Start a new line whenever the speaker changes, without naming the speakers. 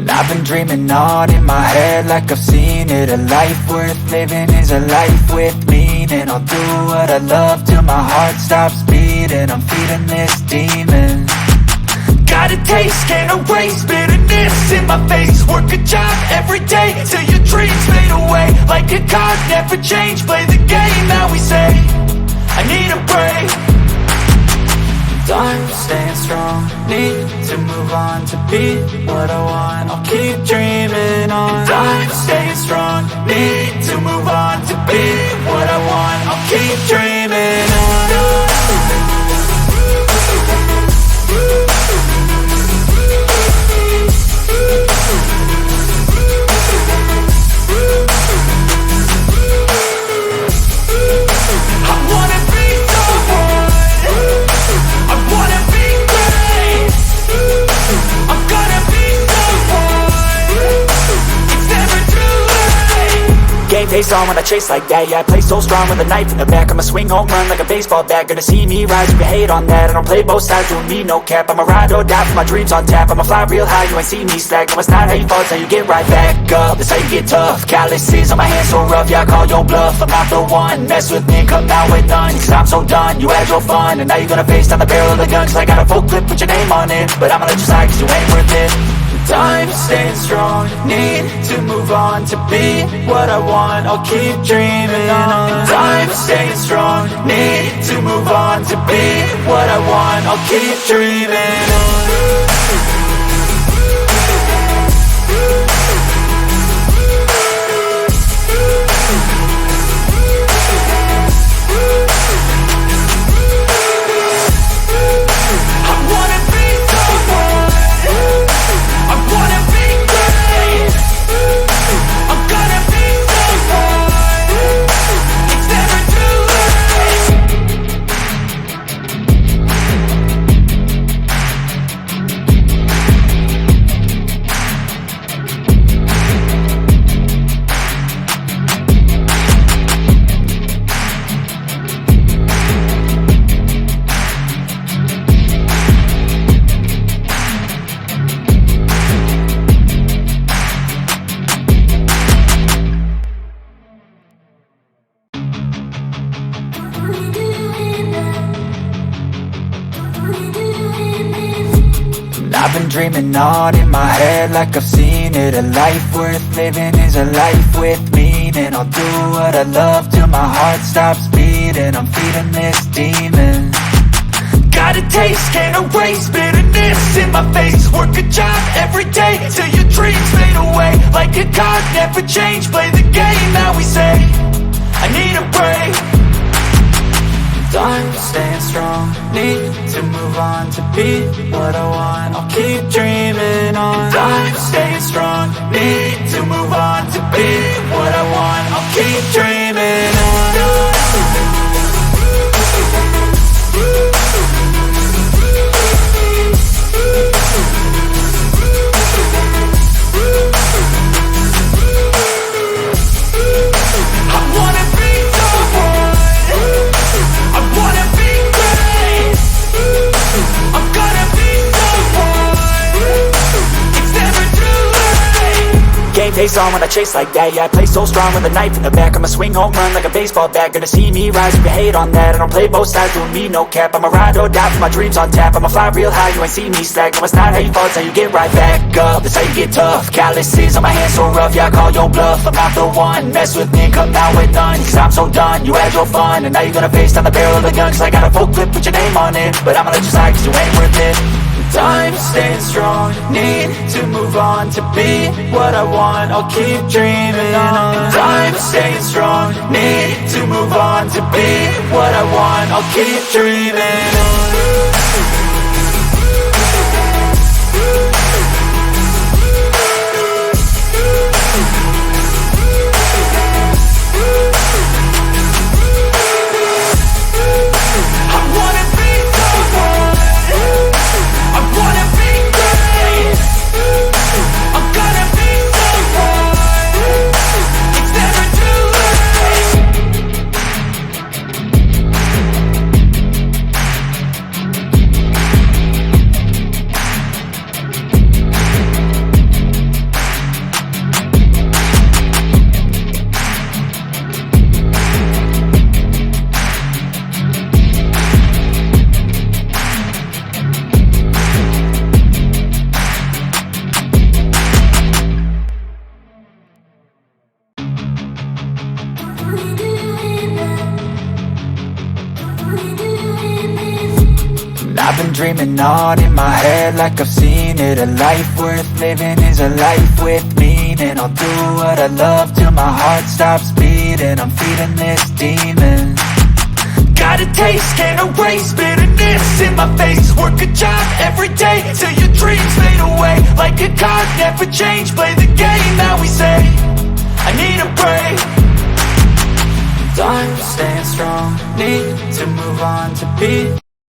I've been dreaming on in my head like I've seen it. A life worth living is a life with meaning. I'll do what I love till my heart stops beating. I'm feeding this demon. Got a taste, can't erase bitterness in my face. Work a job every day till your dreams fade away. Like a card, never change, play the game that we say. I need a break. I'm staying strong, need to move on to be what I want. I'll keep dreaming on. I'm staying strong, need to move on to be what I want. I'll keep dreaming on. Game face on when I chase like that. Yeah, I play so strong with a knife in the back. I'ma swing home run like a baseball bat. Gonna see me rise, you can hate on that. I don't play both sides, doing me no cap. I'ma ride or die for my dreams on tap. I'ma fly real high, you ain't see me slack. No, it's not how you fall, it's how you get right back up. That's how you get tough. Calluses on my hands so rough, yeah, I call your bluff. I'm not the one, mess with me, come down with none. Cause I'm so done, you had your fun. And now you're gonna face down the barrel of the gun. Cause I got a full clip with your name on it. But I'ma let you slide cause you ain't worth it. I'm staying strong, need to move on to be what I want. I'll keep dreaming on. I'm staying strong, need to move on to be what I want. I'll keep dreaming on. I've been dreaming on in my head like I've seen it. A life worth living is a life with meaning. I'll do what I love till my heart stops beating. I'm feeding this demon. Got a taste, can't erase bitterness in my face. Work a job every day till your dreams fade away. Like a card, never change, play the game that we say. I need a break. I'm staying strong, need to move on to be what I want. I'll keep dreaming on. I'm staying strong, need to move on to be what I want. I'll keep dreaming on. Face on when I chase like that. Yeah, I play so strong with a knife in the back. I'ma swing home run like a baseball bat. Gonna see me rise, you can hate on that. I don't play both sides, doing me no cap. I'ma ride or die for my dreams on tap. I'ma fly real high, you ain't see me slack. No, it's not how you fall, it's how you get right back up. That's how you get tough. Calluses on my hands so rough, yeah, I call your bluff. I'm not the one, mess with me, come down with none. Cause I'm so done, you had your fun. And now you're gonna face down the barrel of the gun. Cause I got a full clip with your name on it. But I'ma let you slide cause you ain't worth it. I'm staying strong, need to move on to be what I want. I'll keep dreaming on. I'm staying strong, need to move on to be what I want. I'll keep dreaming on. And I've been dreaming on in my head like I've seen it. A life worth living is a life with meaning. I'll do what I love till my heart stops beating. I'm feeding this demon. Got a taste, can't erase bitterness in my face. Work a job every day till your dreams fade away. Like a card, never change, play the game that we say. I need a break. I'm staying strong, need to move on to be